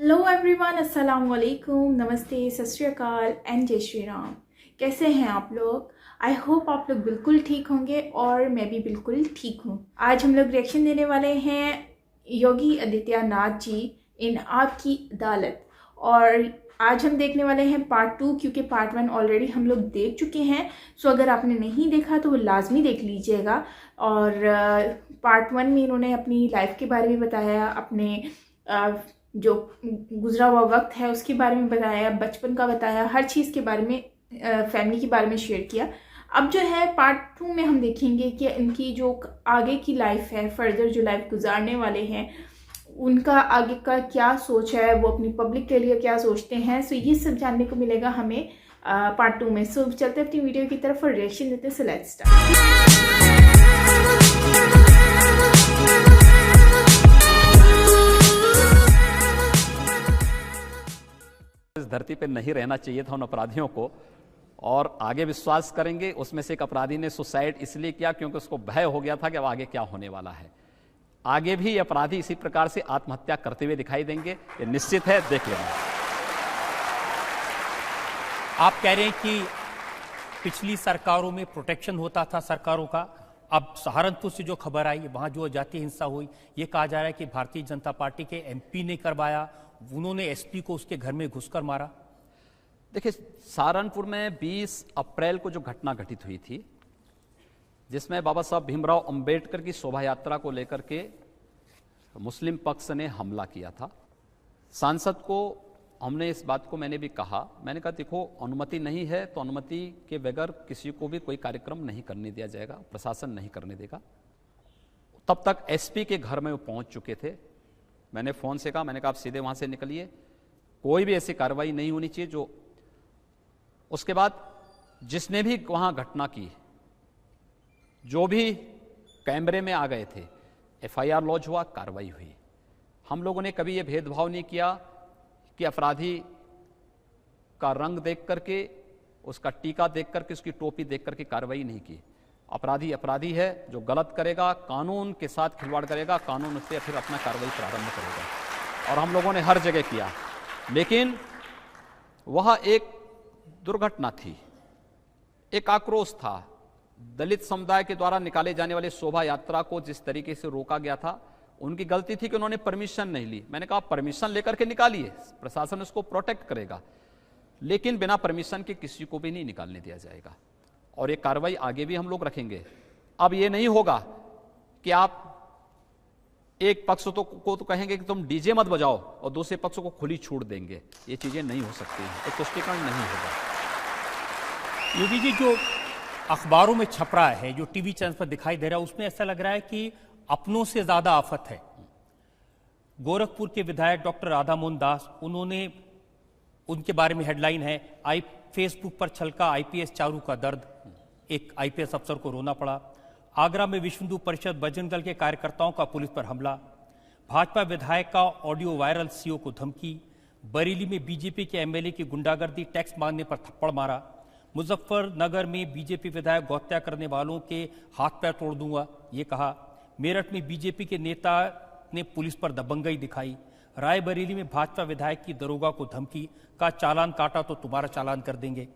Hello everyone, अस्सलाम वालेकुम, नमस्ते, सत श्री अकाल एंड जय श्री राम। कैसे हैं आप लोग? आई होप आप लोग बिल्कुल ठीक होंगे और मैं भी बिल्कुल ठीक हूँ। आज हम लोग रिएक्शन देने वाले हैं योगी आदित्यनाथ जी इन आपकी अदालत, और आज हम देखने वाले हैं पार्ट 2, क्योंकि पार्ट 1 ऑलरेडी हम लोग देख चुके हैं। सो अगर आपने नहीं देखा तो वो लाजमी देख लीजिएगा। और पार्ट 1 में इन्होंने अपनी लाइफ के बारे में बताया, अपने जो गुजरा हुआ वक्त है उसके बारे में बताया, बचपन का बताया, हर चीज़ के बारे में, फैमिली के बारे में शेयर किया। अब जो है पार्ट 2 में हम देखेंगे कि इनकी जो आगे की लाइफ है, फर्दर जो लाइफ गुजारने वाले हैं, उनका आगे का क्या सोच है, वो अपनी पब्लिक के लिए क्या सोचते हैं। सो ये सब जानने को मिलेगा हमें पार्ट 2 में। सो चलते अपनी वीडियो की तरफ और रिएक्शन देते हैं। So let's start. इस धरती पे नहीं रहना चाहिए था उन अपराधियों को, और आगे विश्वास करेंगे। उसमें से एक अपराधी ने सुसाइड इसलिए किया क्योंकि उसको भय हो गया था कि अब आगे क्या होने वाला है। आगे भी ये अपराधी इसी प्रकार से आत्महत्या करते हुए दिखाई देंगे, ये निश्चित है, देख लेंगे। आप कह रहे हैं कि पिछली सरकारों में प्रोटेक्शन होता था सरकारों का, अब सहारनपुर से जो खबर आई, वहां जो जातीय हिंसा हुई, ये कहा जा रहा है कि भारतीय जनता पार्टी के एमपी ने करवाया, उन्होंने एसपी को उसके घर में घुसकर मारा। देखिए, सहारनपुर में 20 अप्रैल को जो घटना घटित हुई थी, जिसमें बाबा साहब भीमराव अंबेडकर की शोभा यात्रा को लेकर के मुस्लिम पक्ष ने हमला किया था। सांसद को हमने इस बात को मैंने भी कहा, मैंने कहा देखो, अनुमति नहीं है तो अनुमति के बगैर किसी को भी कोई कार्यक्रम नहीं करने दिया जाएगा, प्रशासन नहीं करने देगा। तब तक एसपी के घर में वो पहुंच चुके थे। मैंने फोन से कहा, मैंने कहा आप सीधे वहां से निकलिए, कोई भी ऐसी कार्रवाई नहीं होनी चाहिए जो। उसके बाद जिसने भी वहां घटना की, जो भी कैमरे में आ गए थे, एफआईआर लॉन्च हुआ, कार्रवाई हुई। हम लोगों ने कभी यह भेदभाव नहीं किया कि अपराधी का रंग देख करके, उसका टीका देख करके, उसकी टोपी देख करके कार्रवाई नहीं की। अपराधी अपराधी है, जो गलत करेगा, कानून के साथ खिलवाड़ करेगा, कानून से फिर अपना कार्रवाई प्रारंभ करेगा, और हम लोगों ने हर जगह किया। लेकिन वह एक दुर्घटना थी, एक आक्रोश था। दलित समुदाय के द्वारा निकाले जाने वाली शोभा यात्रा को जिस तरीके से रोका गया था, उनकी गलती थी कि उन्होंने परमिशन नहीं ली। मैंने कहा परमिशन लेकर के निकालिए, प्रशासन उसको प्रोटेक्ट करेगा, लेकिन बिना परमिशन के किसी को भी नहीं निकालने दिया जाएगा। और ये कार्रवाई आगे भी हम लोग रखेंगे। अब ये नहीं होगा कि आप एक पक्ष को तो कहेंगे कि तुम डीजे मत बजाओ और दूसरे पक्ष को खुली छूट देंगे। ये चीजें नहीं हो सकती हैं, एक तुष्टिकरण नहीं होगा। योगी जी, जो अखबारों में छप रहा है, जो टीवी चैनल पर दिखाई दे रहा है, उसमें ऐसा लग रहा है कि अपनों से ज्यादा आफत है। गोरखपुर के विधायक डॉक्टर राधा मोहन दास, उन्होंने, उनके बारे में हेडलाइन है, फेसबुक पर छलका आईपीएस चारू का दर्द, एक आईपीएस अफसर को रोना पड़ा। आगरा में विश्व हिंदू परिषद बजरंग दल के कार्यकर्ताओं का पुलिस पर हमला। भाजपा विधायक का ऑडियो वायरल, सीओ को धमकी। बरेली में बीजेपी के एमएलए की गुंडागर्दी, टैक्स मांगने पर थप्पड़ मारा। मुजफ्फरनगर में बीजेपी विधायक गौहत्या करने वालों के हाथ पैर तोड़ दूंगा, ये कहा। मेरठ में बीजेपी के नेता ने पुलिस पर दबंगई दिखाई। रायबरेली में भाजपा विधायक की दरोगा को धमकी, का चालान काटा तो तुम्हारा चालान कर देंगे।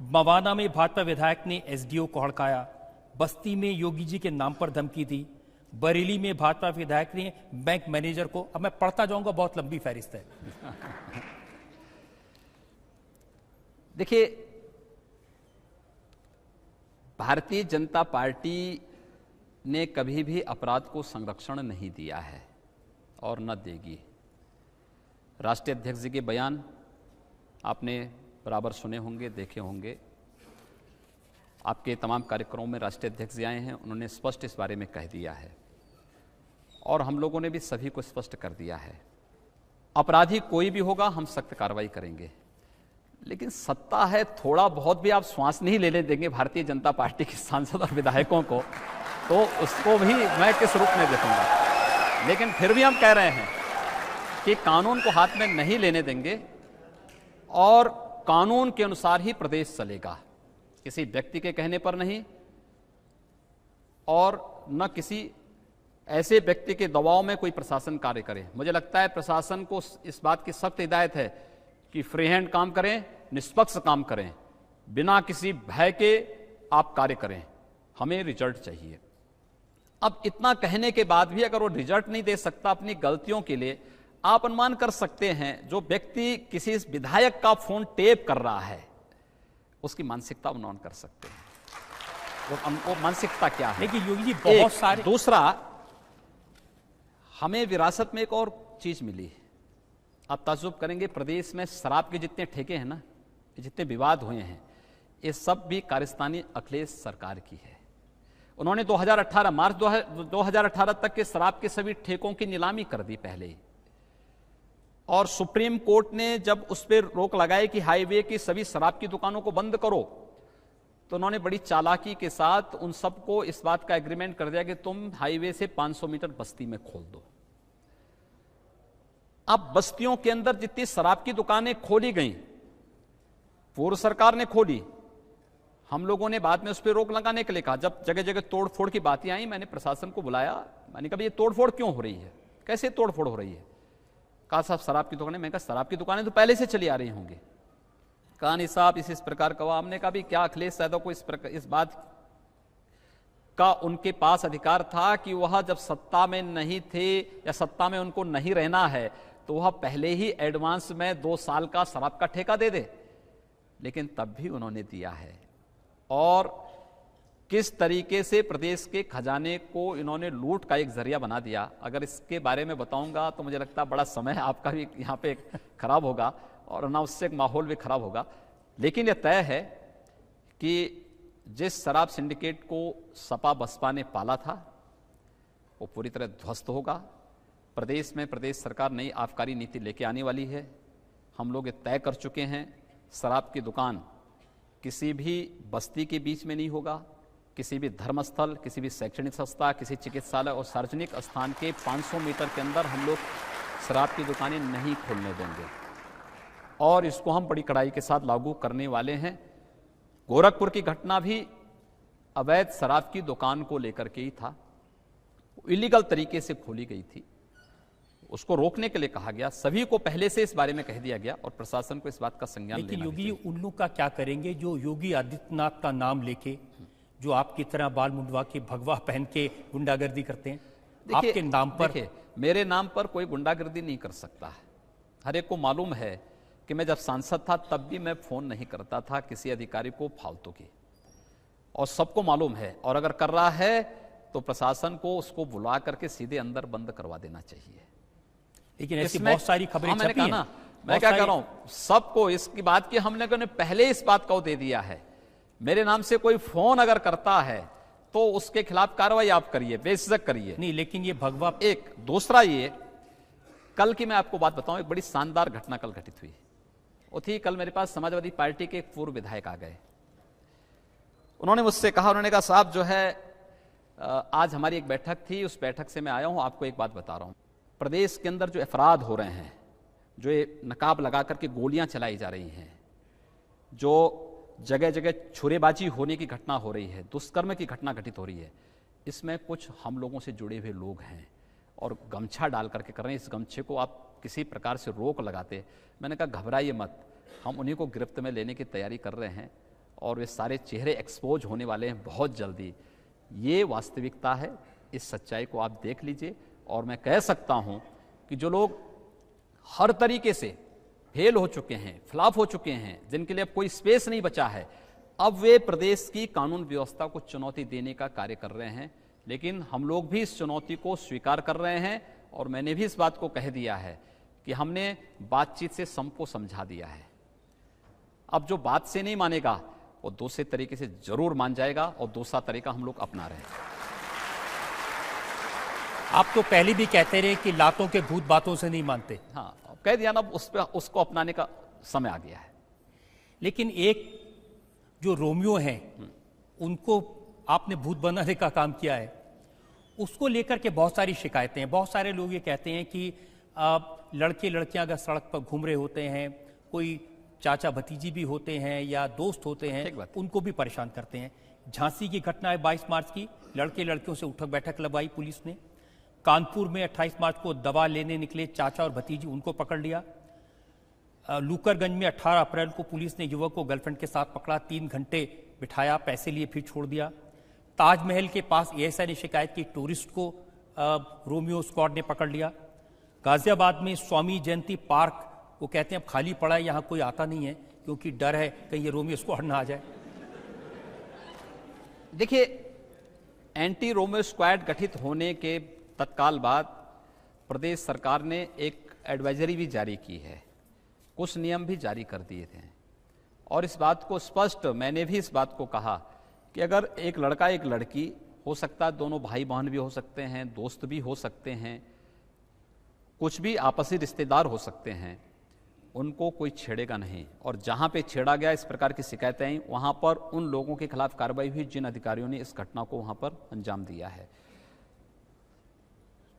मवाना में भाजपा विधायक ने एसडीओ को हड़काया। बस्ती में योगी जी के नाम पर धमकी दी। बरेली में भाजपा विधायक ने बैंक मैनेजर को, अब मैं पढ़ता जाऊंगा, बहुत लंबी फहरिस्त है। देखिए, भारतीय जनता पार्टी ने कभी भी अपराध को संरक्षण नहीं दिया है और न देगी। राष्ट्रीय अध्यक्ष जी के बयान आपने बराबर सुने होंगे, देखे होंगे। आपके तमाम कार्यक्रमों में राष्ट्रीय अध्यक्ष जी आए हैं, उन्होंने स्पष्ट इस बारे में कह दिया है, और हम लोगों ने भी सभी को स्पष्ट कर दिया है। अपराधी कोई भी होगा, हम सख्त कार्रवाई करेंगे। लेकिन सत्ता है, थोड़ा बहुत भी आप श्वास नहीं लेने देंगे भारतीय जनता पार्टी के सांसद और विधायकों को, तो उसको भी मैं किस रूप में देखूंगा। लेकिन फिर भी हम कह रहे हैं कि कानून को हाथ में नहीं लेने देंगे, और कानून के अनुसार ही प्रदेश चलेगा, किसी व्यक्ति के कहने पर नहीं, और न किसी ऐसे व्यक्ति के दबाव में कोई प्रशासन कार्य करे। मुझे लगता है प्रशासन को इस बात की सख्त हिदायत है कि फ्री हैंड काम करें, निष्पक्ष काम करें, बिना किसी भय के आप कार्य करें, हमें रिजल्ट चाहिए। अब इतना कहने के बाद भी अगर वो रिजल्ट नहीं दे सकता अपनी गलतियों के लिए, आप अनुमान कर सकते हैं जो व्यक्ति किसी विधायक का फोन टेप कर रहा है उसकी मानसिकता अनुमान कर सकते हैं वो मानसिकता क्या है। लेकिन योगी जी बहुत सारे दूसरा, हमें विरासत में एक और चीज मिली। आप ताज्जुब करेंगे, प्रदेश में शराब के जितने ठेके हैं ना, जितने विवाद हुए हैं, ये सब भी कारस्तानी अखिलेश सरकार की है। उन्होंने 2018 मार्च 2018 तक के शराब के सभी ठेकों की नीलामी कर दी पहले ही, और सुप्रीम कोर्ट ने जब उस पर रोक लगाई कि हाईवे की सभी शराब की दुकानों को बंद करो, तो उन्होंने बड़ी चालाकी के साथ उन सबको इस बात का एग्रीमेंट कर दिया कि तुम हाईवे से 500 मीटर बस्ती में खोल दो। अब बस्तियों के अंदर जितनी शराब की दुकानें खोली गईं, पूर्व सरकार ने खोली, हम लोगों ने बाद में उस पर रोक लगाने के लिए कहा। जब जगह जगह तोड़फोड़ की बातें आई, मैंने प्रशासन को बुलाया, मैंने कहा ये तोड़फोड़ क्यों हो रही है, कैसे तोड़फोड़ हो रही है? कहा साहब शराब की दुकानें। मैंने कहा शराब की दुकानें तो पहले से चली आ रही होंगी। कहा नहीं साहब इस प्रकार का। हमने कहा भी क्या अखिलेश यादव को इस बात का उनके पास अधिकार था कि वह जब सत्ता में नहीं थे या सत्ता में उनको नहीं रहना है तो वह पहले ही एडवांस में 2 साल का शराब का ठेका दे दे, लेकिन तब भी उन्होंने दिया है। और किस तरीके से प्रदेश के खजाने को इन्होंने लूट का एक जरिया बना दिया, अगर इसके बारे में बताऊंगा तो मुझे लगता है बड़ा समय आपका भी यहाँ पे खराब होगा और अनावश्यक माहौल भी खराब होगा। लेकिन यह तय है कि जिस शराब सिंडिकेट को सपा बसपा ने पाला था वो पूरी तरह ध्वस्त होगा। प्रदेश में प्रदेश सरकार नई आबकारी नीति लेके आने वाली है। हम लोग ये तय कर चुके हैं, शराब की दुकान किसी भी बस्ती के बीच में नहीं होगा, किसी भी धर्मस्थल, किसी भी शैक्षणिक संस्था, किसी चिकित्सालय और सार्वजनिक स्थान के 500 मीटर के अंदर हम लोग शराब की दुकानें नहीं खोलने देंगे, और इसको हम बड़ी कड़ाई के साथ लागू करने वाले हैं। गोरखपुर की घटना भी अवैध शराब की दुकान को लेकर के ही था, इलीगल तरीके से खोली गई थी, उसको रोकने के लिए कहा गया। सभी को पहले से इस बारे में कह दिया गया और प्रशासन को इस बात का संज्ञान लेना लेकिन योगी चाहिए। उन लोग का क्या करेंगे जो योगी आदित्यनाथ का नाम लेके, जो आपकी तरह बाल मुंडवा के भगवा पहन के गुंडागर्दी करते हैं आपके नाम पर? देखिए, मेरे नाम पर कोई गुंडागर्दी नहीं कर सकता है। हर एक को मालूम है कि मैं जब सांसद था तब भी मैं फोन नहीं करता था किसी अधिकारी को फालतू की, और सबको मालूम है। और अगर कर रहा है तो प्रशासन को उसको बुला करके सीधे अंदर बंद करवा देना चाहिए। लेकिन ऐसी बहुत सारी खबरें मैंने छपी कहा हैं। ना, मैं क्या कह रहा हूं, सबको इसकी बात की हमने पहले इस बात को दे दिया है। मेरे नाम से कोई फोन अगर करता है तो उसके खिलाफ कार्रवाई आप करिए, बेझिझक करिए। नहीं, लेकिन ये भगवा एक दूसरा, ये कल की मैं आपको बात बताऊं, एक बड़ी शानदार घटना कल घटित हुई। वो थी, कल मेरे पास समाजवादी पार्टी के एक पूर्व विधायक आ गए। उन्होंने मुझसे कहा, उन्होंने कहा साहब जो है आज हमारी एक बैठक थी, उस बैठक से मैं आया हूं, आपको एक बात बता रहा हूं। प्रदेश के अंदर जो अपराध हो रहे हैं, जो ये नकाब लगा करके गोलियां चलाई जा रही हैं, जो जगह जगह छुरेबाजी होने की घटना हो रही है, दुष्कर्म की घटना घटित हो रही है, इसमें कुछ हम लोगों से जुड़े हुए लोग हैं और गमछा डाल करके कर रहे हैं। इस गमछे को आप किसी प्रकार से रोक लगाते। मैंने कहा घबराइए मत, हम उन्हीं को गिरफ्त में लेने की तैयारी कर रहे हैं और वे सारे चेहरे एक्सपोज होने वाले हैं बहुत जल्दी। ये वास्तविकता है, इस सच्चाई को आप देख लीजिए। और मैं कह सकता हूं कि जो लोग हर तरीके से फेल हो चुके हैं, फ्लॉप हो चुके हैं, जिनके लिए अब कोई स्पेस नहीं बचा है, अब वे प्रदेश की कानून व्यवस्था को चुनौती देने का कार्य कर रहे हैं। लेकिन हम लोग भी इस चुनौती को स्वीकार कर रहे हैं और मैंने भी इस बात को कह दिया है कि हमने बातचीत से सबको समझा दिया है। अब जो बात से नहीं मानेगा वो दूसरे तरीके से जरूर मान जाएगा और दूसरा तरीका हम लोग अपना रहे हैं। आप तो पहले भी कहते रहे कि लातों के भूत बातों से नहीं मानते। हाँ, कह दिया ना, उसको अपनाने का समय आ गया है। लेकिन एक जो रोमियो हैं उनको आपने भूत बनाने का काम किया है, उसको लेकर के बहुत सारी शिकायतें हैं। बहुत सारे लोग ये कहते हैं कि लड़के लड़कियां अगर सड़क पर घूम रहे होते हैं, कोई चाचा भतीजी भी होते हैं या दोस्त होते हैं, उनको भी परेशान करते हैं। झांसी की घटना है 22 मार्च की, लड़के लड़कियों से उठक बैठक लगवाई पुलिस ने। कानपुर में 28 मार्च को दवा लेने निकले चाचा और भतीजी, उनको पकड़ लिया। लूकरगंज में 18 अप्रैल को पुलिस ने युवक को गर्लफ्रेंड के साथ पकड़ा, 3 घंटे बिठाया, पैसे लिए, फिर छोड़ दिया। ताजमहल के पास एएसआई ने शिकायत की, टूरिस्ट को रोमियो स्क्वाड ने पकड़ लिया। गाजियाबाद में स्वामी जयंती पार्क, वो कहते हैं अब खाली पड़ा है, यहाँ कोई आता नहीं है क्योंकि डर है कहीं ये रोमियो स्क्वाड ना आ जाए। देखिए, एंटी रोमियो स्क्वाड गठित होने के तत्काल बाद प्रदेश सरकार ने एक एडवाइजरी भी जारी की है, कुछ नियम भी जारी कर दिए थे, और इस बात को स्पष्ट, मैंने भी इस बात को कहा कि अगर एक लड़का एक लड़की, हो सकता है दोनों भाई बहन भी हो सकते हैं, दोस्त भी हो सकते हैं, कुछ भी आपसी रिश्तेदार हो सकते हैं, उनको कोई छेड़ेगा नहीं। और जहां पे छेड़ा गया, इस प्रकार की शिकायतें आई, वहां पर उन लोगों के खिलाफ कार्रवाई हुई जिन अधिकारियों ने इस घटना को वहां पर अंजाम दिया है।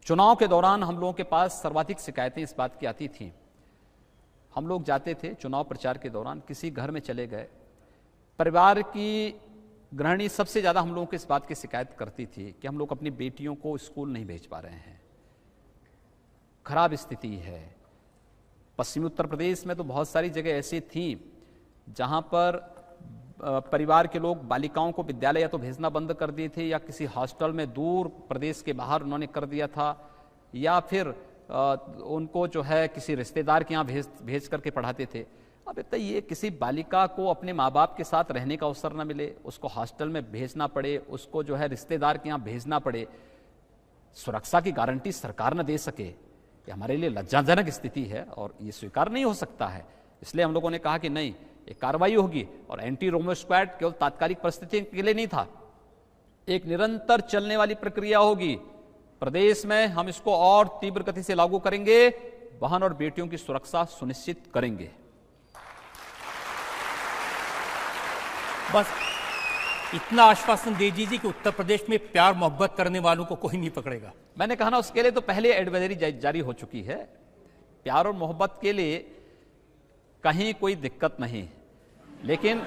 चुनाव के दौरान हम लोगों के पास सर्वाधिक शिकायतें इस बात की आती थीं। हम लोग जाते थे चुनाव प्रचार के दौरान, किसी घर में चले गए, परिवार की गृहिणी सबसे ज्यादा हम लोगों को इस बात की शिकायत करती थी कि हम लोग अपनी बेटियों को स्कूल नहीं भेज पा रहे हैं, खराब स्थिति है। पश्चिमी उत्तर प्रदेश में तो बहुत सारी जगह ऐसी थी जहां पर परिवार के लोग बालिकाओं को विद्यालय या तो भेजना बंद कर दिए थे, या किसी हॉस्टल में दूर प्रदेश के बाहर उन्होंने कर दिया था, या फिर उनको जो है किसी रिश्तेदार के यहाँ भेज करके पढ़ाते थे। अब इतना ये किसी बालिका को अपने माँ बाप के साथ रहने का अवसर न मिले, उसको हॉस्टल में भेजना पड़े, उसको जो है रिश्तेदार के यहाँ भेजना पड़े, सुरक्षा की गारंटी सरकार न दे सके, ये हमारे लिए लज्जाजनक स्थिति है और ये स्वीकार नहीं हो सकता है। इसलिए हम लोगों ने कहा कि नहीं, एक कार्रवाई होगी। और एंटी रोमियो स्क्वाड केवल तात्कालिक परिस्थिति के लिए नहीं था, एक निरंतर चलने वाली प्रक्रिया होगी। प्रदेश में हम इसको और तीव्र गति से लागू करेंगे, बहन और बेटियों की सुरक्षा सुनिश्चित करेंगे। बस इतना आश्वासन दे दीजिए कि उत्तर प्रदेश में प्यार मोहब्बत करने वालों को कोई नहीं पकड़ेगा। मैंने कहा ना, उसके लिए तो पहले एडवाइजरी जारी हो चुकी है। प्यार और मोहब्बत के लिए कहीं कोई दिक्कत नहीं, लेकिन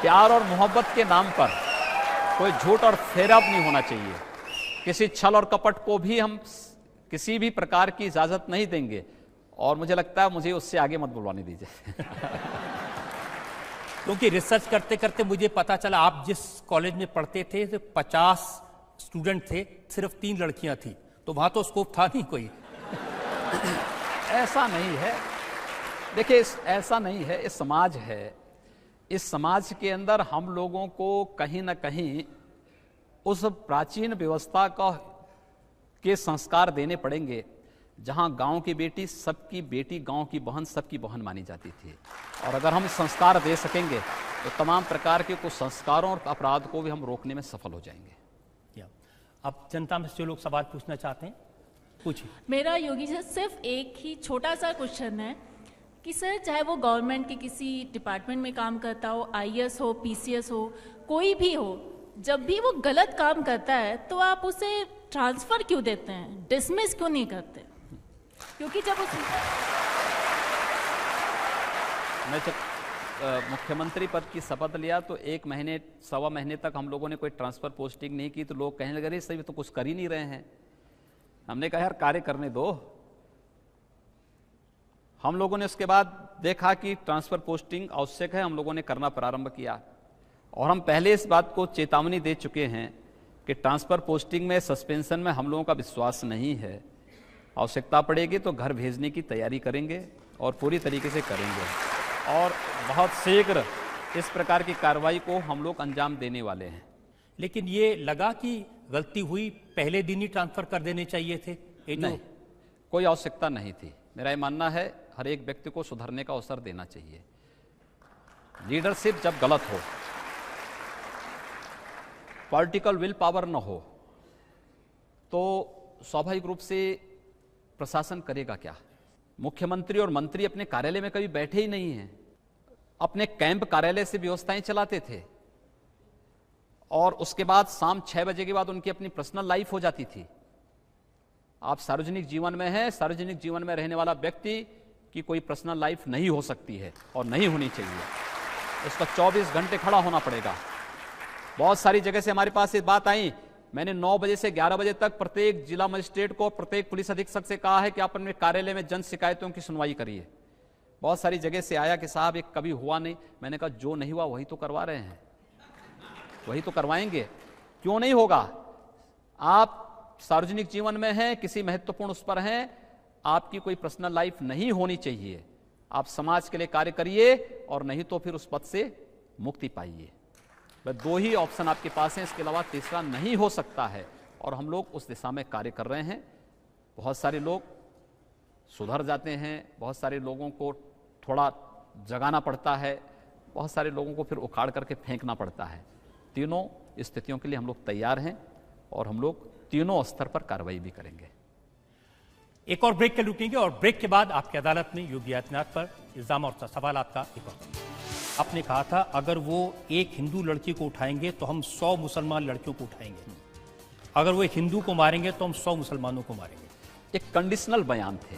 प्यार और मोहब्बत के नाम पर कोई झूठ और फेराब नहीं होना चाहिए। किसी छल और कपट को भी हम किसी भी प्रकार की इजाजत नहीं देंगे, और मुझे लगता है मुझे उससे आगे मत बुलवाने दीजिए। क्योंकि रिसर्च करते करते मुझे पता चला, आप जिस कॉलेज में पढ़ते थे तो 50 स्टूडेंट थे, सिर्फ 3 लड़कियां थी, तो वहां तो स्कोप था नहीं कोई। ऐसा नहीं है, देखिए ऐसा नहीं है, ये समाज है। इस समाज के अंदर हम लोगों को कहीं ना कहीं उस प्राचीन व्यवस्था के संस्कार देने पड़ेंगे जहां गांव की बेटी सबकी बेटी, गांव की बहन सबकी बहन मानी जाती थी। और अगर हम संस्कार दे सकेंगे तो तमाम प्रकार के कुछ संस्कारों और अपराध को भी हम रोकने में सफल हो जाएंगे। अब जनता में जो लोग सवाल पूछना चाहते हैं पूछिए। मेरा योगी सर सिर्फ एक ही छोटा सा क्वेश्चन है कि सर, चाहे वो गवर्नमेंट के किसी डिपार्टमेंट में काम करता हो, आईएएस हो, पीसीएस हो, कोई भी हो, जब भी वो गलत काम करता है तो आप उसे ट्रांसफर क्यों देते हैं, डिसमिस क्यों नहीं करते? क्योंकि जब मैं जब मुख्यमंत्री पद की शपथ लिया तो 1 महीने 1.25 महीने तक हम लोगों ने कोई ट्रांसफर पोस्टिंग नहीं की, तो लोग कहने लगे सही तो कुछ कर ही नहीं रहे हैं। हमने कहा यार कार्य करने दो। हम लोगों ने उसके बाद देखा कि ट्रांसफर पोस्टिंग आवश्यक है, हम लोगों ने करना प्रारंभ किया, और हम पहले इस बात को चेतावनी दे चुके हैं कि ट्रांसफर पोस्टिंग में, सस्पेंशन में हम लोगों का विश्वास नहीं है। आवश्यकता पड़ेगी तो घर भेजने की तैयारी करेंगे और पूरी तरीके से करेंगे, और बहुत शीघ्र इस प्रकार की कार्रवाई को हम लोग अंजाम देने वाले हैं। लेकिन ये लगा कि गलती हुई, पहले दिन ही ट्रांसफर कर देने चाहिए थे? नहीं, कोई आवश्यकता नहीं थी। मेरा ये मानना है हर एक व्यक्ति को सुधरने का अवसर देना चाहिए। लीडरशिप जब गलत हो, पॉलिटिकल विल पावर न हो, तो स्वाभाविक रूप से प्रशासन करेगा क्या? मुख्यमंत्री और मंत्री अपने कार्यालय में कभी बैठे ही नहीं हैं, अपने कैंप कार्यालय से व्यवस्थाएं चलाते थे, और उसके बाद शाम 6 बजे के बाद उनकी अपनी पर्सनल लाइफ हो जाती थी। आप सार्वजनिक जीवन में हैं, सार्वजनिक जीवन में रहने वाला व्यक्ति की कोई पर्सनल लाइफ नहीं हो सकती है और नहीं होनी चाहिए। उसका 24 घंटे खड़ा होना पड़ेगा। बहुत सारी जगह से हमारे पास ये बात आई मैंने 9 बजे से 11 बजे तक प्रत्येक जिला मजिस्ट्रेट को, प्रत्येक पुलिस अधीक्षक से कहा है कि आप अपने कार्यालय में जन शिकायतों की सुनवाई करिए। बहुत सारी जगह से आया कि साहब एक कभी हुआ नहीं। मैंने कहा जो नहीं हुआ वही तो करवा रहे हैं, वही तो करवाएंगे। क्यों नहीं होगा? आप सार्वजनिक जीवन में हैं, किसी महत्वपूर्ण उस पर हैं, आपकी कोई पर्सनल लाइफ नहीं होनी चाहिए। आप समाज के लिए कार्य करिए और नहीं तो फिर उस पद से मुक्ति पाइए। बस 2 ही ऑप्शन आपके पास हैं, इसके अलावा तीसरा नहीं हो सकता है। और हम लोग उस दिशा में कार्य कर रहे हैं। बहुत सारे लोग सुधर जाते हैं, बहुत सारे लोगों को थोड़ा जगाना पड़ता है, बहुत सारे लोगों को फिर उखाड़ करके फेंकना पड़ता है। तीनों स्थितियों के लिए हम लोग तैयार हैं और हम लोग तीनों स्तर पर कार्रवाई भी करेंगे। एक और ब्रेक के रुकेंगे और ब्रेक के बाद आपकी अदालत में योगी आदित्यनाथ पर इल्जाम और सवाल का एक और। आपने कहा था अगर वो एक हिंदू लड़की को उठाएंगे तो हम 100 मुसलमान लड़कियों को उठाएंगे, अगर वो एक हिंदू को मारेंगे तो हम 100 मुसलमानों को मारेंगे। एक कंडीशनल बयान थे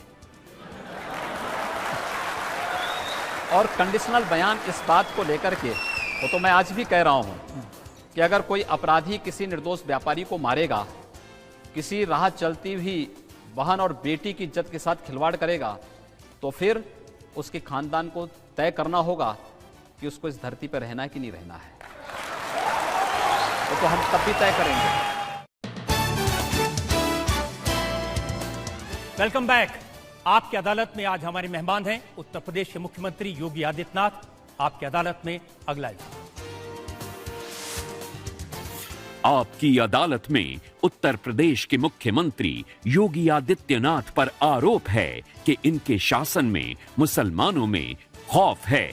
और कंडीशनल बयान इस बात को लेकर के, वो तो मैं आज भी कह रहा हूं कि अगर कोई अपराधी किसी निर्दोष व्यापारी को मारेगा, किसी राह चलती हुई बहन और बेटी की इज्जत के साथ खिलवाड़ करेगा, तो फिर उसके खानदान को तय करना होगा कि उसको इस धरती पर रहना है कि नहीं रहना है। तो हम तब भी तय करेंगे। Welcome back. आपकी अदालत में आज हमारे मेहमान हैं उत्तर प्रदेश के मुख्यमंत्री योगी आदित्यनाथ। आपकी अदालत में अगला इल्जाम। आपकी अदालत में उत्तर प्रदेश के मुख्यमंत्री योगी आदित्यनाथ पर आरोप है कि इनके शासन में मुसलमानों में खौफ है।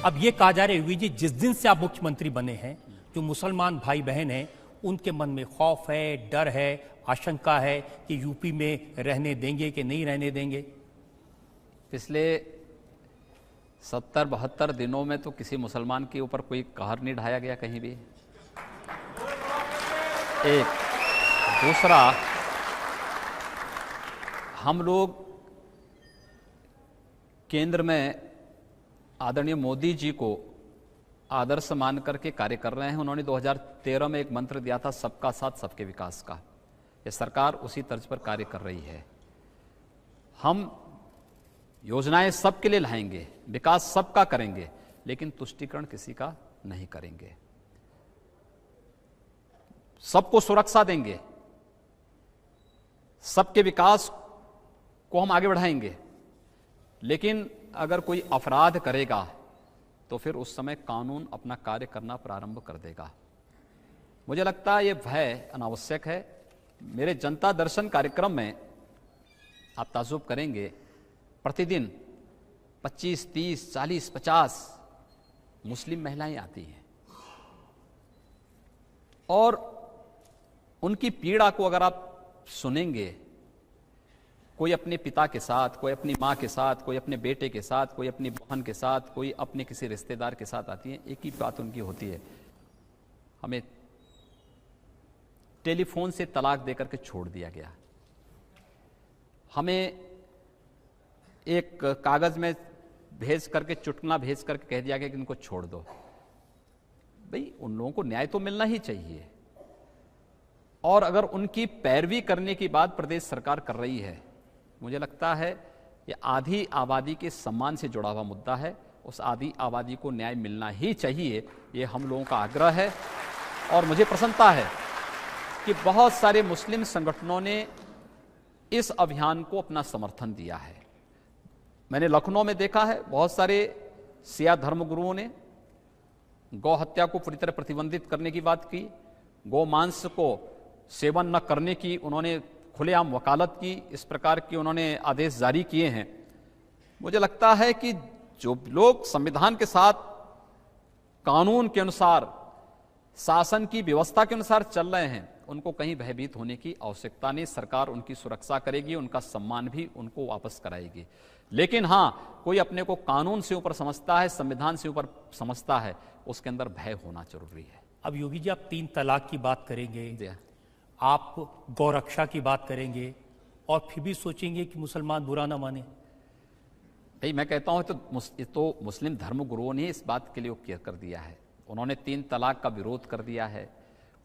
अब ये कहा जा रहा है योगी जी, जिस दिन से आप मुख्यमंत्री बने हैं, जो मुसलमान भाई बहन हैं उनके मन में खौफ है, डर है, आशंका है कि यूपी में रहने देंगे कि नहीं रहने देंगे। पिछले 70-72 दिनों में तो किसी मुसलमान के ऊपर कोई कहर नहीं ढाया गया कहीं भी। एक दूसरा, हम लोग केंद्र में आदरणीय मोदी जी को आदर्श मान करके कार्य कर रहे हैं। उन्होंने 2013 में एक मंत्र दिया था, सबका साथ सबके विकास का। ये सरकार उसी तर्ज पर कार्य कर रही है। हम योजनाएं सबके लिए लाएंगे, विकास सबका करेंगे, लेकिन तुष्टीकरण किसी का नहीं करेंगे। सबको सुरक्षा देंगे, सबके विकास को हम आगे बढ़ाएंगे, लेकिन अगर कोई अपराध करेगा तो फिर उस समय कानून अपना कार्य करना प्रारंभ कर देगा। मुझे लगता है ये भय अनावश्यक है। मेरे जनता दर्शन कार्यक्रम में आप ताज्जुब करेंगे, प्रतिदिन 25, 30, 40, 50 मुस्लिम महिलाएं आती हैं और उनकी पीड़ा को अगर आप सुनेंगे, कोई अपने पिता के साथ, कोई अपनी माँ के साथ, कोई अपने बेटे के साथ, कोई अपनी बहन के साथ, कोई अपने किसी रिश्तेदार के साथ आती है, एक ही बात उनकी होती है, हमें टेलीफोन से तलाक देकर के छोड़ दिया गया, हमें एक कागज में भेज करके, चुटकुला भेज करके कह दिया गया कि इनको छोड़ दो। भाई उन लोगों को न्याय तो मिलना ही चाहिए, और अगर उनकी पैरवी करने की बात प्रदेश सरकार कर रही है, मुझे लगता है ये आधी आबादी के सम्मान से जुड़ा हुआ मुद्दा है। उस आधी आबादी को न्याय मिलना ही चाहिए, ये हम लोगों का आग्रह है। और मुझे प्रसन्नता है कि बहुत सारे मुस्लिम संगठनों ने इस अभियान को अपना समर्थन दिया है। मैंने लखनऊ में देखा है, बहुत सारे सिया धर्मगुरुओं ने गौ हत्या को पूरी तरह प्रतिबंधित करने की बात की, गौ मांस को सेवन न करने की उन्होंने खुलेआम वकालत की, इस प्रकार के उन्होंने आदेश जारी किए हैं। मुझे लगता है कि जो लोग संविधान के साथ, कानून के अनुसार, शासन की व्यवस्था के अनुसार चल रहे हैं, उनको कहीं भयभीत होने की आवश्यकता नहीं। सरकार उनकी सुरक्षा करेगी, उनका सम्मान भी उनको वापस कराएगी। लेकिन हाँ, कोई अपने को कानून से ऊपर समझता है, संविधान से ऊपर समझता है, उसके अंदर भय होना जरूरी है। अब योगी जी, आप 3 तलाक की बात करेंगे, आप गौरक्षा की बात करेंगे, और फिर भी सोचेंगे कि मुसलमान बुरा ना माने। भाई मैं कहता हूं तो मुस्लिम धर्म गुरुओं ने इस बात के लिए कर दिया है। उन्होंने 3 तलाक का विरोध कर दिया है,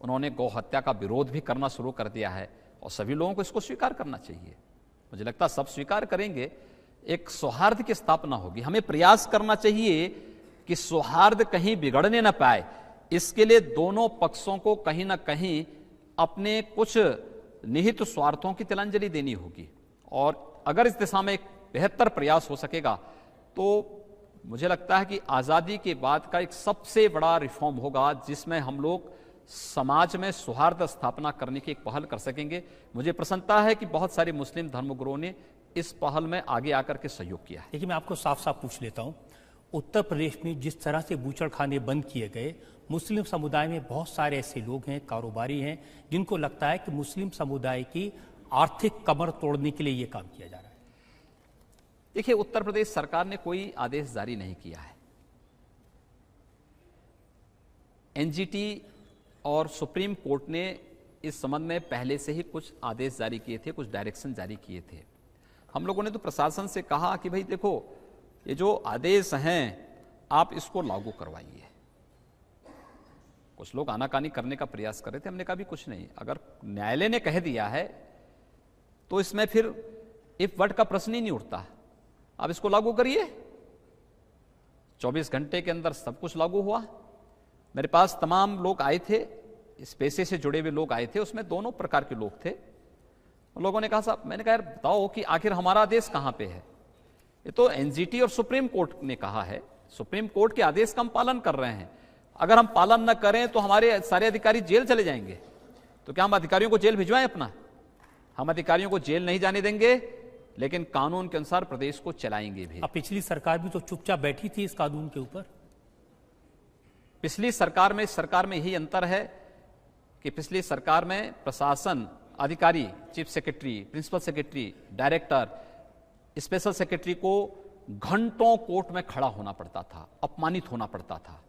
उन्होंने गौ हत्या का विरोध भी करना शुरू कर दिया है और सभी लोगों को इसको स्वीकार करना चाहिए। मुझे लगता है सब स्वीकार करेंगे, एक सौहार्द की स्थापना होगी। हमें प्रयास करना चाहिए कि सौहार्द कहीं बिगड़ने न पाए, इसके लिए दोनों पक्षों को कहीं ना कहीं अपने कुछ निहित स्वार्थों की तिलांजलि देनी होगी। और अगर इस दिशा में एक बेहतर प्रयास हो सकेगा तो मुझे लगता है कि आज़ादी के बाद का एक सबसे बड़ा रिफॉर्म होगा जिसमें हम लोग समाज में सौहार्द स्थापना करने की एक पहल कर सकेंगे। मुझे प्रसन्नता है कि बहुत सारे मुस्लिम धर्मगुरुओं ने इस पहल में आगे आकर के सहयोग किया है। देखिए, मैं आपको साफ साफ पूछ लेता हूं, उत्तर प्रदेश में जिस तरह से बूचड़खाने बंद किए गए, मुस्लिम समुदाय में बहुत सारे ऐसे लोग हैं, कारोबारी हैं, जिनको लगता है कि मुस्लिम समुदाय की आर्थिक कमर तोड़ने के लिए ये काम किया जा रहा है। देखिए, उत्तर प्रदेश सरकार ने कोई आदेश जारी नहीं किया है। एनजीटी और सुप्रीम कोर्ट ने इस संबंध में पहले से ही कुछ आदेश जारी किए थे, कुछ डायरेक्शन जारी किए थे। हम लोगों ने तो प्रशासन से कहा कि भाई देखो, ये जो आदेश हैं आप इसको लागू करवाइए। कुछ लोग आनाकानी करने का प्रयास कर रहे थे, हमने कहा भी कुछ नहीं, अगर न्यायालय ने कह दिया है तो इसमें फिर इफ वर्ड का प्रश्न ही नहीं उठता, आप इसको लागू करिए। 24 घंटे के अंदर सब कुछ लागू हुआ। मेरे पास तमाम लोग आए थे, इस पेशे से जुड़े हुए लोग आए थे, उसमें दोनों प्रकार के लोग थे। लोगों ने कहा साहब, मैंने कहा यार बताओ कि आखिर हमारा आदेश कहां पे है। ये तो एनजीटी और सुप्रीम कोर्ट ने कहा है, सुप्रीम कोर्ट के आदेश का हम पालन कर रहे हैं। अगर हम पालन न करें तो हमारे सारे अधिकारी जेल चले जाएंगे। तो क्या हम अधिकारियों को जेल भिजवाएं अपना? हम अधिकारियों को जेल नहीं जाने देंगे, लेकिन कानून के अनुसार प्रदेश को चलाएंगे भी। अब पिछली सरकार भी तो चुपचाप बैठी थी इस कानून के ऊपर। पिछली सरकार में इस सरकार में यही अंतर है कि पिछली सरकार में प्रशासन, अधिकारी, chief secretary, principal secretary, director, special secretary को घंटों कोर्ट में खड़ा होना पड़ता था, अपमानित होना पड़ता था।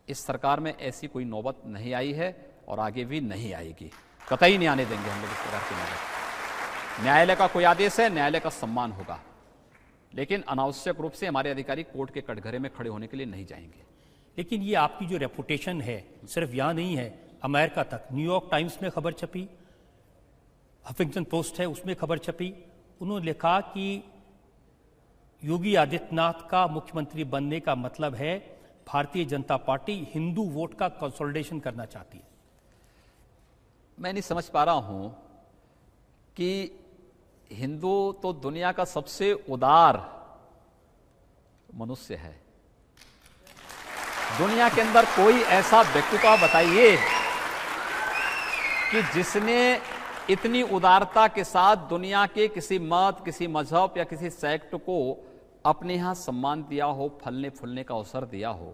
इस सरकार में ऐसी कोई नौबत नहीं आई है और आगे भी नहीं आएगी, कतई नहीं आने देंगे हम लोग इस प्रकार की नौबत। न्यायालय का कोई आदेश है, न्यायालय का सम्मान होगा, लेकिन अनावश्यक रूप से हमारे अधिकारी कोर्ट के कटघरे में खड़े होने के लिए नहीं जाएंगे। लेकिन ये आपकी जो रेपुटेशन है सिर्फ यहाँ नहीं है, अमेरिका तक, न्यूयॉर्क टाइम्स में खबर छपी, हफिंगटन पोस्ट है उसमें खबर छपी। उन्होंने लिखा कि योगी आदित्यनाथ का मुख्यमंत्री बनने का मतलब है भारतीय जनता पार्टी हिंदू वोट का कंसोलिडेशन करना चाहती है। मैं नहीं समझ पा रहा हूं कि हिंदू तो दुनिया का सबसे उदार मनुष्य है। दुनिया के अंदर कोई ऐसा व्यक्तित्व बताइए कि जिसने इतनी उदारता के साथ दुनिया के किसी मत, किसी मजहब या किसी सेक्ट को अपने यहां सम्मान दिया हो, फलने फूलने का अवसर दिया हो।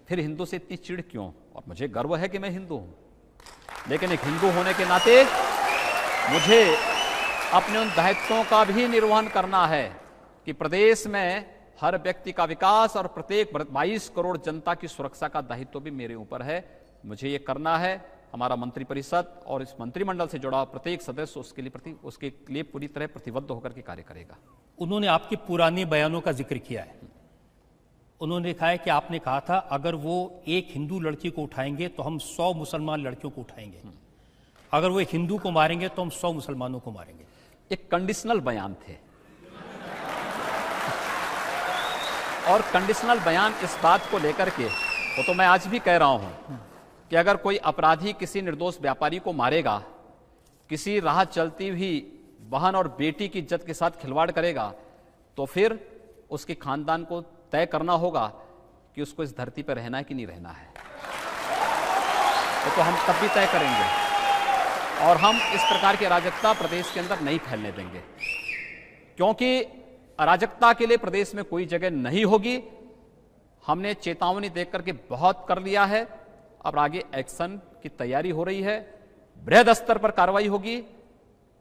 फिर हिंदू से इतनी चिढ़ क्यों? और मुझे गर्व है कि मैं हिंदू हूं, लेकिन एक हिंदू होने के नाते मुझे अपने उन दायित्वों का भी निर्वहन करना है कि प्रदेश में हर व्यक्ति का विकास और प्रत्येक 22 करोड़ जनता की सुरक्षा का दायित्व भी मेरे ऊपर है। मुझे ये करना है। हमारा मंत्रिपरिषद और इस मंत्रिमंडल से जुड़ा प्रत्येक सदस्य उसके लिए पूरी तरह प्रतिबद्ध होकर के कार्य करेगा। उन्होंने आपके पुराने बयानों का जिक्र किया है। उन्होंने कहा है कि आपने कहा था अगर वो एक हिंदू लड़की को उठाएंगे तो हम 100 मुसलमान लड़कियों को उठाएंगे, अगर वो एक हिंदू को मारेंगे तो हम 100 मुसलमानों को मारेंगे। एक कंडीशनल बयान थे और कंडीशनल बयान इस बात को लेकर के, वो तो मैं आज भी कह रहा हूं कि अगर कोई अपराधी किसी निर्दोष व्यापारी को मारेगा, किसी राह चलती हुई बहन और बेटी की इज्जत के साथ खिलवाड़ करेगा, तो फिर उसके खानदान को तय करना होगा कि उसको इस धरती पर रहना है कि नहीं रहना है। तो हम तब भी तय करेंगे और हम इस प्रकार की अराजकता प्रदेश के अंदर नहीं फैलने देंगे, क्योंकि अराजकता के लिए प्रदेश में कोई जगह नहीं होगी। हमने चेतावनी देख करके बहुत कर लिया है, अब आगे एक्शन की तैयारी हो रही है। बृहद स्तर पर कार्रवाई होगी।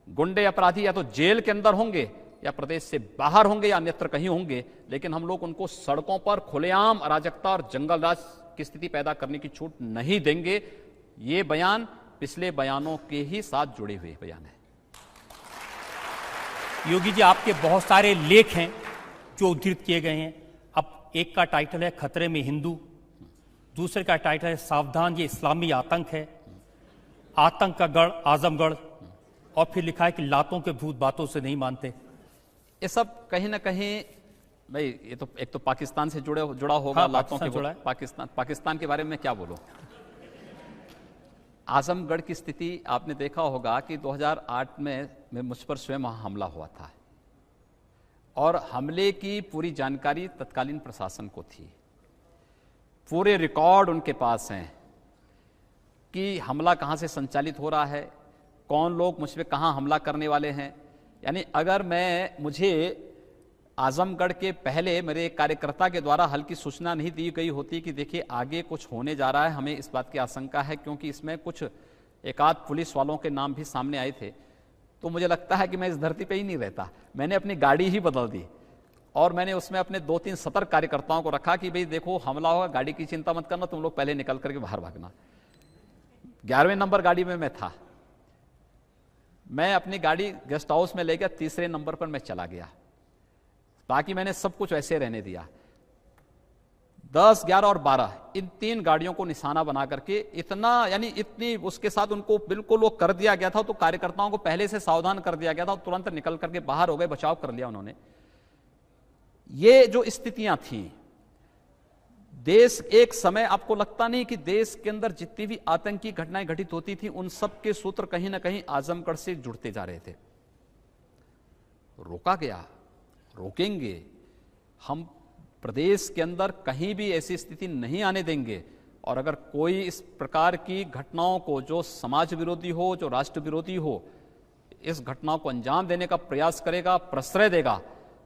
गुंडे अपराधी या तो जेल के अंदर होंगे या प्रदेश से बाहर होंगे या अन्यत्र कहीं होंगे, लेकिन हम लोग उनको सड़कों पर खुलेआम अराजकता और जंगल राज की स्थिति पैदा करने की छूट नहीं देंगे। ये बयान पिछले बयानों के ही साथ जुड़े हुए बयान है। योगी जी, आपके बहुत सारे लेख हैं जो उद्धृत किए गए हैं। अब एक का टाइटल है खतरे में हिंदू, दूसरे का टाइटल है सावधान ये इस्लामी आतंक है, आतंक का गढ़ आजमगढ़, और फिर लिखा है कि लातों के भूत बातों से नहीं मानते। ये सब कहीं ना कहीं भाई, ये तो एक तो पाकिस्तान से जुड़ा होगा। हाँ, लातों के जुड़ा है। पाकिस्तान के बारे में क्या बोलो। आजमगढ़ की स्थिति आपने देखा होगा कि 2008 में मुझ पर स्वयं वहां हमला हुआ था और हमले की पूरी जानकारी तत्कालीन प्रशासन को थी। पूरे रिकॉर्ड उनके पास हैं कि हमला कहां से संचालित हो रहा है, कौन लोग मुझ पे कहां हमला करने वाले हैं। यानी अगर मुझे आजमगढ़ के पहले मेरे एक कार्यकर्ता के द्वारा हल्की सूचना नहीं दी गई होती कि देखिए आगे कुछ होने जा रहा है, हमें इस बात की आशंका है, क्योंकि इसमें कुछ एक आध पुलिस वालों के नाम भी सामने आए थे, तो मुझे लगता है कि मैं इस धरती पे ही नहीं रहता। मैंने अपनी गाड़ी ही बदल दी और मैंने उसमें अपने 2-3 सतर्क कार्यकर्ताओं को रखा कि भाई देखो हमला होगा, गाड़ी की चिंता मत करना, तुम लोग पहले निकल करके बाहर भागना। 11वें नंबर गाड़ी में मैं था। मैं अपनी गाड़ी गेस्ट हाउस में ले गया, 3रे नंबर पर मैं चला गया। बाकी मैंने सब कुछ ऐसे रहने दिया। 10, 11 और 12 इन 3 गाड़ियों को निशाना बना करके इतनी उसके साथ उनको बिल्कुल वो कर दिया गया था। तो कार्यकर्ताओं को पहले से सावधान कर दिया गया था, तुरंत निकल करके बाहर हो गए, बचाव कर लिया उन्होंने। ये जो स्थितियां थी, देश एक समय, आपको लगता नहीं कि देश के अंदर जितनी भी आतंकी घटनाएं घटित होती थी उन सब के सूत्र कहीं ना कहीं आजमगढ़ से जुड़ते जा रहे थे। रोका गया, रोकेंगे, हम प्रदेश के अंदर कहीं भी ऐसी स्थिति नहीं आने देंगे। और अगर कोई इस प्रकार की घटनाओं को, जो समाज विरोधी हो, जो राष्ट्र विरोधी हो, इस घटनाओं को अंजाम देने का प्रयास करेगा, प्रश्रय देगा,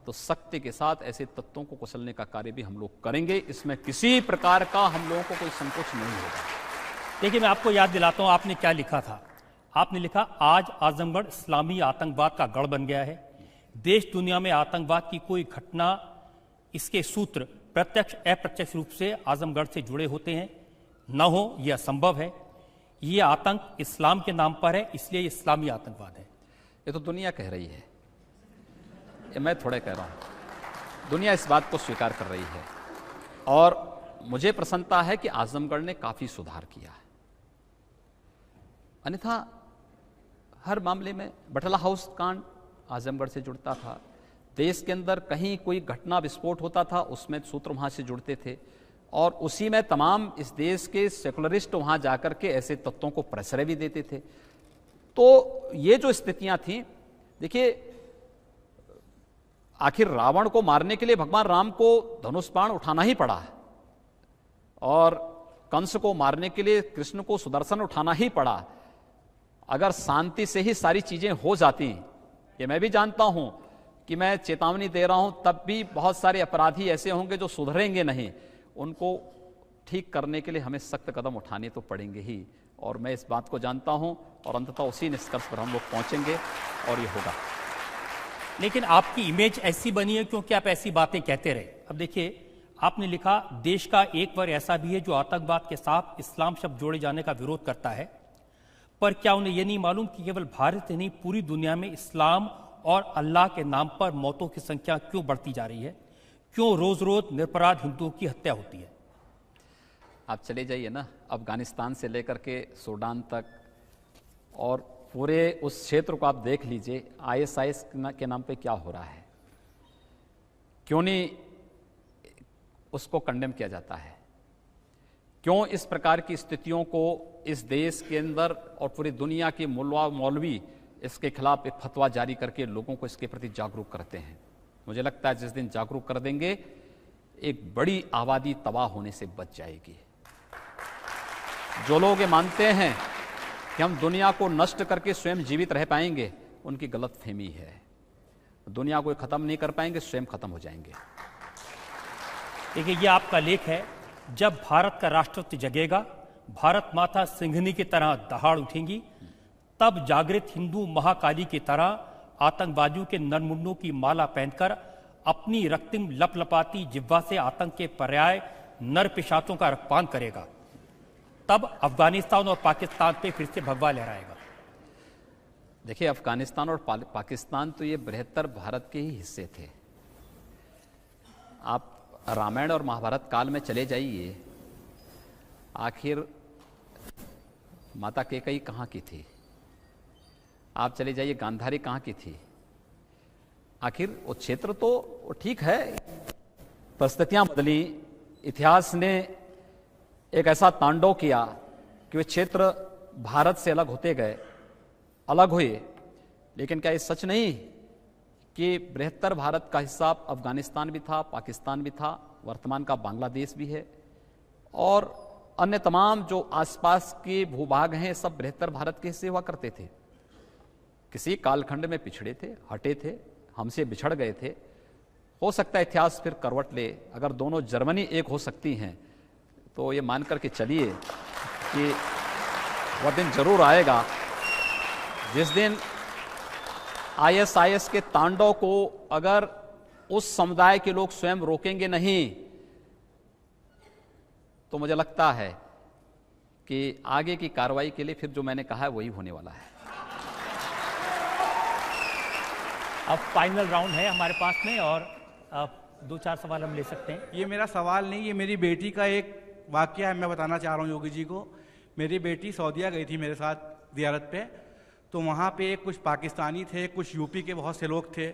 तो सख्ती के साथ ऐसे तत्वों को कुचलने का कार्य भी हम लोग करेंगे। इसमें किसी प्रकार का हम लोगों को कोई संकोच नहीं होगा। देखिए, मैं आपको याद दिलाता हूं आपने क्या लिखा था। आपने लिखा, आज आजमगढ़ इस्लामी आतंकवाद का गढ़ बन गया है। देश दुनिया में आतंकवाद की कोई घटना, इसके सूत्र प्रत्यक्ष अप्रत्यक्ष रूप से आजमगढ़ से जुड़े होते हैं। न हो यह असंभव है। यह आतंक इस्लाम के नाम पर है, इसलिए यह इस्लामी आतंकवाद है। ये तो दुनिया कह रही है, ये मैं थोड़े कह रहा हूं। दुनिया इस बात को स्वीकार कर रही है और मुझे प्रसन्नता है कि आजमगढ़ ने काफी सुधार किया है। अन्यथा हर मामले में बटला हाउस कांड आजमगढ़ से जुड़ता था। देश के अंदर कहीं कोई घटना विस्फोट होता था, उसमें सूत्र वहां से जुड़ते थे और उसी में तमाम इस देश के सेकुलरिस्ट वहां जाकर के ऐसे तत्वों को प्रश्रय भी देते थे। तो ये जो स्थितियां थी, देखिए आखिर रावण को मारने के लिए भगवान राम को धनुष बाण उठाना ही पड़ा और कंस को मारने के लिए कृष्ण को सुदर्शन उठाना ही पड़ा। अगर शांति से ही सारी चीजें हो जाती, ये मैं भी जानता हूं कि मैं चेतावनी दे रहा हूं, तब भी बहुत सारे अपराधी ऐसे होंगे जो सुधरेंगे नहीं। उनको ठीक करने के लिए हमें सख्त कदम उठाने तो पड़ेंगे ही, और मैं इस बात को जानता हूं और अंततः उसी निष्कर्ष पर हम लोग पहुंचेंगे और ये होगा। लेकिन आपकी इमेज ऐसी बनी है क्योंकि आप ऐसी बातें कहते रहे। अब देखिए, आपने लिखा, देश का एक वर्ग ऐसा भी है जो आतंकवाद के साथ इस्लाम शब्द जोड़े जाने का विरोध करता है, पर क्या उन्हें यह नहीं मालूम कि केवल भारत ही नहीं, पूरी दुनिया में इस्लाम और अल्लाह के नाम पर मौतों की संख्या क्यों बढ़ती जा रही है? क्यों रोज रोज निरपराध हिंदुओं की हत्या होती है? आप चले जाइए ना, अफगानिस्तान से लेकर के सूडान तक और पूरे उस क्षेत्र को आप देख लीजिए, ISIS के नाम पे क्या हो रहा है। क्यों नहीं उसको कंडेम किया जाता है? क्यों इस प्रकार की स्थितियों को इस देश के अंदर और पूरी दुनिया के मौलवी इसके खिलाफ एक फतवा जारी करके लोगों को इसके प्रति जागरूक करते हैं? मुझे लगता है जिस दिन जागरूक कर देंगे, एक बड़ी आबादी तबाह होने से बच जाएगी। जो लोग ये मानते हैं कि हम दुनिया को नष्ट करके स्वयं जीवित रह पाएंगे, उनकी गलत फहमी है। दुनिया को खत्म नहीं कर पाएंगे, स्वयं खत्म हो जाएंगे। देखिए, ये आपका लेख है, जब भारत का राष्ट्रत्व जगेगा, भारत माता सिंघनी की तरह दहाड़ उठेंगी, तब जागृत हिंदू महाकाली की तरह आतंकवादियों के नरमुंडों की माला पहनकर अपनी रक्तिम लपलपाती जिह्वा से आतंक के पर्याय नर पिशाचों का रक्तपान करेगा। तब अफगानिस्तान और पाकिस्तान पे फिर से भगवा लहराएगा। देखिए, अफगानिस्तान और पाकिस्तान तो ये बृहत्तर भारत के ही हिस्से थे। आप रामायण और महाभारत काल में चले जाइए, आखिर माता कैकेयी कहाँ की थी? आप चले जाइए, गांधारी कहाँ की थी? आखिर वो क्षेत्र तो ठीक है, परिस्थितियां बदली, इतिहास ने एक ऐसा तांडव किया कि वे क्षेत्र भारत से अलग होते गए, अलग हुए। लेकिन क्या ये सच नहीं कि बृहत्तर भारत का हिस्सा अफगानिस्तान भी था, पाकिस्तान भी था, वर्तमान का बांग्लादेश भी है, और अन्य तमाम जो आसपास के भूभाग हैं सब बृहत्तर भारत के हिस्से हुआ करते थे। किसी कालखंड में पिछड़े थे, हटे थे, हमसे बिछड़ गए थे। हो सकता है इतिहास फिर करवट ले। अगर दोनों जर्मनी एक हो सकती हैं तो ये मान करके चलिए कि वह दिन जरूर आएगा जिस दिन आईएसआईएस के तांडव को अगर उस समुदाय के लोग स्वयं रोकेंगे नहीं तो मुझे लगता है कि आगे की कार्रवाई के लिए फिर जो मैंने कहा है वही होने वाला है। अब फाइनल राउंड है हमारे पास में, और अब 2-4 सवाल हम ले सकते हैं। ये मेरा सवाल नहीं, ये मेरी बेटी का एक वाकया है, मैं बताना चाह रहा हूँ योगी जी को। मेरी बेटी सऊदीया गई थी मेरे साथ ज़ियारत पे, तो वहाँ पे कुछ पाकिस्तानी थे, कुछ यूपी के बहुत से लोग थे।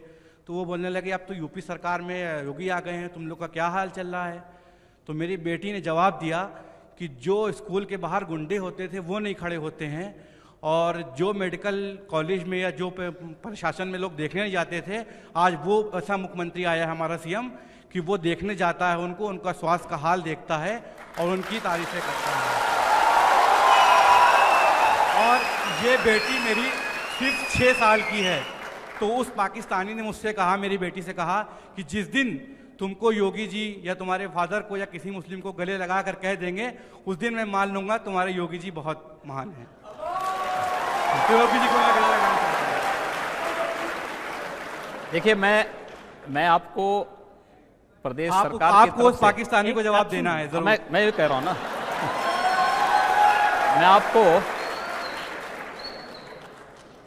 तो वो बोलने लगे अब तो यूपी सरकार में योगी आ गए हैं, तुम लोग का क्या हाल चल रहा है? तो मेरी बेटी ने जवाब दिया कि जो स्कूल के बाहर गुंडे होते थे वो नहीं खड़े होते हैं, और जो मेडिकल कॉलेज में या जो प्रशासन में लोग देखने जाते थे, आज वो ऐसा मुख्यमंत्री आया है हमारा सीएम कि वो देखने जाता है उनको, उनका स्वास्थ्य का हाल देखता है और उनकी तारीफें करता है। और ये बेटी मेरी सिर्फ 6 साल की है। तो उस पाकिस्तानी ने मुझसे कहा, मेरी बेटी से कहा कि जिस दिन तुमको योगी जी या तुम्हारे फादर को या किसी मुस्लिम को गले लगा कर कह देंगे, उस दिन मैं मान लूंगा तुम्हारे योगी जी बहुत महान हैं। तो योगी जी को मैं गले लगाना चाहता हूं। देखिए, मैं आपको प्रदेश सरकार की आपको तरफ उस से पाकिस्तानी को जवाब देना है जरूर। मैं ये कह रहा हूं ना, मैं आपको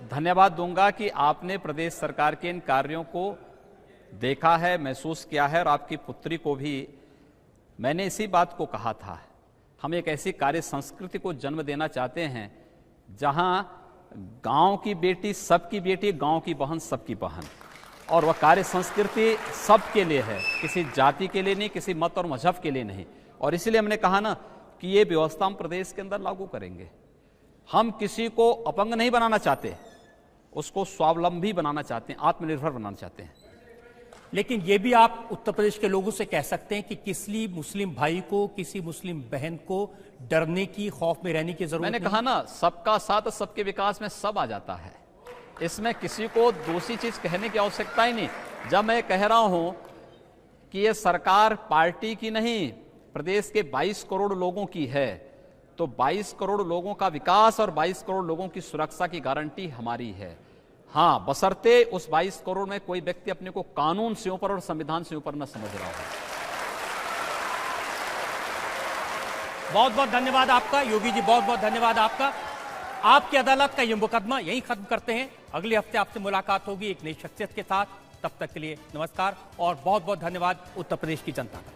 धन्यवाद दूंगा कि आपने प्रदेश सरकार के इन कार्यों को देखा है, महसूस किया है, और आपकी पुत्री को भी मैंने इसी बात को कहा था। हम एक ऐसी कार्य संस्कृति को जन्म देना चाहते हैं जहां गांव की बेटी सबकी बेटी, गांव की बहन सबकी बहन, और वह कार्य संस्कृति सबके लिए है, किसी जाति के लिए नहीं, किसी मत और मजहब के लिए नहीं। और इसलिए हमने कहा ना कि ये व्यवस्था हम प्रदेश के अंदर लागू करेंगे। हम किसी को अपंग नहीं बनाना चाहते, उसको स्वावलंबी बनाना चाहते हैं, आत्मनिर्भर बनाना चाहते हैं। लेकिन ये भी आप उत्तर प्रदेश के लोगों से कह सकते हैं कि किसी मुस्लिम भाई को, किसी मुस्लिम बहन को डरने की, खौफ में रहने की जरूरत नहीं। मैंने कहा ना, सबका साथ सबके विकास में सब आ जाता है। इसमें किसी को दूसरी चीज कहने की आवश्यकता ही नहीं। जब मैं कह रहा हूं कि ये सरकार पार्टी की नहीं, प्रदेश के 22 करोड़ लोगों की है, तो 22 करोड़ लोगों का विकास और 22 करोड़ लोगों की सुरक्षा की गारंटी हमारी है। हाँ, बशर्ते उस 22 करोड़ में कोई व्यक्ति अपने को कानून से ऊपर और संविधान से ऊपर न समझ रहा हो। बहुत बहुत धन्यवाद आपका योगी जी, बहुत बहुत धन्यवाद आपका। आपकी अदालत का यह मुकदमा यहीं खत्म करते हैं। अगले हफ्ते आपसे मुलाकात होगी एक नई शख्सियत के साथ। तब तक के लिए नमस्कार और बहुत बहुत धन्यवाद उत्तर प्रदेश की जनता का।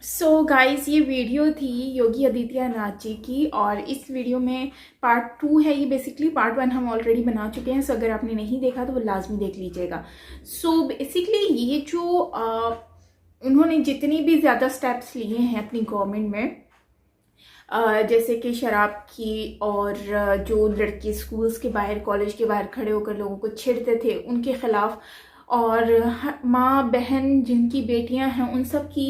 सो गाइस, ये वीडियो थी योगी आदित्यनाथ जी की, और इस वीडियो में पार्ट 2 है। ये बेसिकली पार्ट 1 हम ऑलरेडी बना चुके हैं, सो अगर आपने नहीं देखा तो वो लाजमी देख लीजिएगा। सो बेसिकली ये जो उन्होंने जितनी भी ज़्यादा स्टेप्स लिए हैं अपनी गवर्नमेंट में, जैसे कि शराब की, और जो लड़के स्कूल्स के बाहर, कॉलेज के बाहर खड़े होकर लोगों को छेड़ते थे उनके खिलाफ, और माँ बहन जिनकी बेटियां हैं उन सब की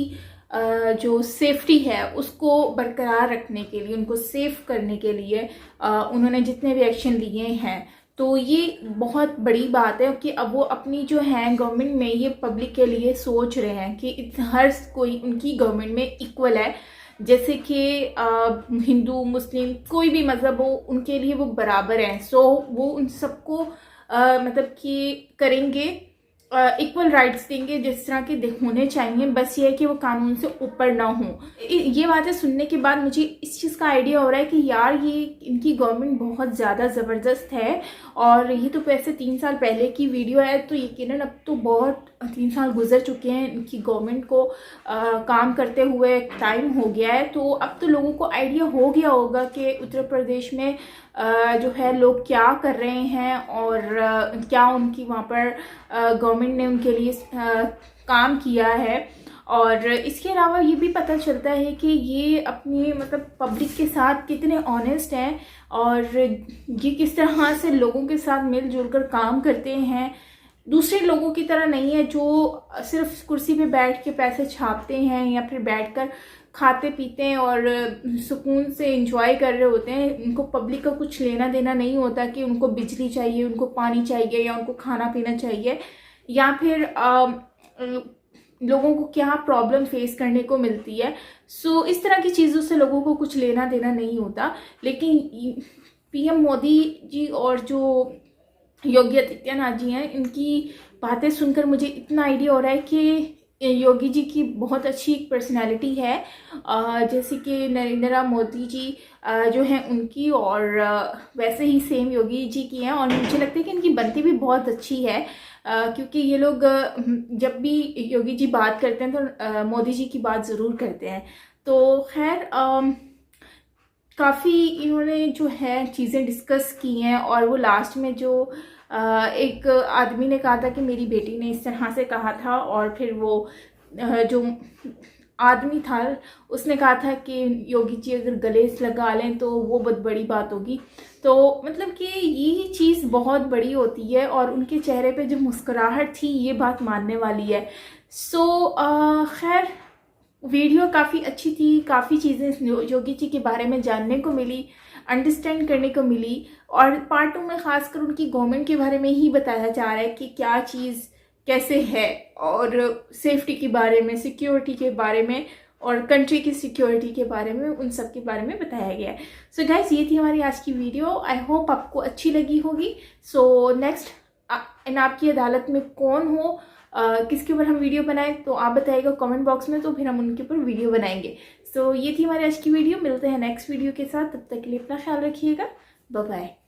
जो सेफ्टी है उसको बरकरार रखने के लिए, उनको सेफ करने के लिए उन्होंने जितने भी एक्शन लिए हैं, तो ये बहुत बड़ी बात है कि अब वो अपनी जो है गवर्नमेंट में ये पब्लिक के लिए सोच रहे हैं कि हर कोई उनकी गवर्नमेंट में इक्वल है। जैसे कि हिंदू, मुस्लिम, कोई भी मज़हब हो, उनके लिए वो बराबर हैं। सो वो उन सबको मतलब कि करेंगे इक्वल राइट्स देंगे जिस तरह के होने चाहिए, बस ये है कि वो कानून से ऊपर ना हो। ये बातें सुनने के बाद मुझे इस चीज़ का आइडिया हो रहा है कि यार ये इनकी गवर्नमेंट बहुत ज़्यादा ज़बरदस्त है। और ये तो वैसे 3 साल पहले की वीडियो है, तो यकीनन अब तो बहुत 3 साल गुजर चुके हैं इनकी गवर्नमेंट को काम करते हुए, टाइम हो गया है। तो अब तो लोगों को आइडिया हो गया होगा कि उत्तर प्रदेश में जो है लोग क्या कर रहे हैं और क्या उनकी वहाँ पर गवर्नमेंट ने उनके लिए काम किया है। और इसके अलावा ये भी पता चलता है कि ये अपनी मतलब पब्लिक के साथ कितने ऑनेस्ट हैं और ये किस तरह से लोगों के साथ मिलजुल कर काम करते हैं। दूसरे लोगों की तरह नहीं है जो सिर्फ कुर्सी पे बैठ के पैसे छापते हैं या फिर बैठकर खाते पीते हैं और सुकून से एंजॉय कर रहे होते हैं। उनको पब्लिक का कुछ लेना देना नहीं होता कि उनको बिजली चाहिए, उनको पानी चाहिए या उनको खाना पीना चाहिए या फिर लोगों को क्या प्रॉब्लम फेस करने को मिलती है। सो इस तरह की चीज़ों से लोगों को कुछ लेना देना नहीं होता। लेकिन पीएम मोदी जी और जो योगी आदित्यनाथ जी हैं, इनकी बातें सुनकर मुझे इतना आइडिया हो रहा है कि योगी जी की बहुत अच्छी पर्सनालिटी है, जैसे कि नरेंद्र मोदी जी जो हैं उनकी, और वैसे ही सेम योगी जी की हैं। और मुझे लगता है कि इनकी बनती भी बहुत अच्छी है, क्योंकि ये लोग जब भी योगी जी बात करते हैं तो मोदी जी की बात ज़रूर करते हैं। तो खैर काफ़ी इन्होंने जो है चीज़ें डिस्कस की हैं। और वो लास्ट में जो एक आदमी ने कहा था कि मेरी बेटी ने इस तरह से कहा था, और फिर वो जो आदमी था उसने कहा था कि योगी जी अगर गले से लगा लें तो वो बहुत बड़ी बात होगी। तो मतलब कि ये चीज़ बहुत बड़ी होती है और उनके चेहरे पे जो मुस्कुराहट थी ये बात मानने वाली है। सो खैर वीडियो काफ़ी अच्छी थी, काफ़ी चीज़ें योगी जी के बारे में जानने को मिली, अंडरस्टैंड करने को मिली। और पार्ट 2 में ख़ासकर उनकी गवर्नमेंट के बारे में ही बताया जा रहा है कि क्या चीज़ कैसे है, और सेफ्टी के बारे में, सिक्योरिटी के बारे में और कंट्री की सिक्योरिटी के बारे में, उन सब के बारे में बताया गया है। सो गाइस, ये थी हमारी आज की वीडियो। आई होप आपको अच्छी लगी होगी। सो नेक्स्ट इन आपकी अदालत में कौन हो, किसके ऊपर हम वीडियो बनाएं, तो आप बताइएगा कमेंट बॉक्स में, तो फिर हम उनके ऊपर वीडियो बनाएंगे। सो ये थी हमारी आज की वीडियो। मिलते हैं नेक्स्ट वीडियो के साथ, तब तक के लिए अपना ख्याल रखिएगा। Bye bye.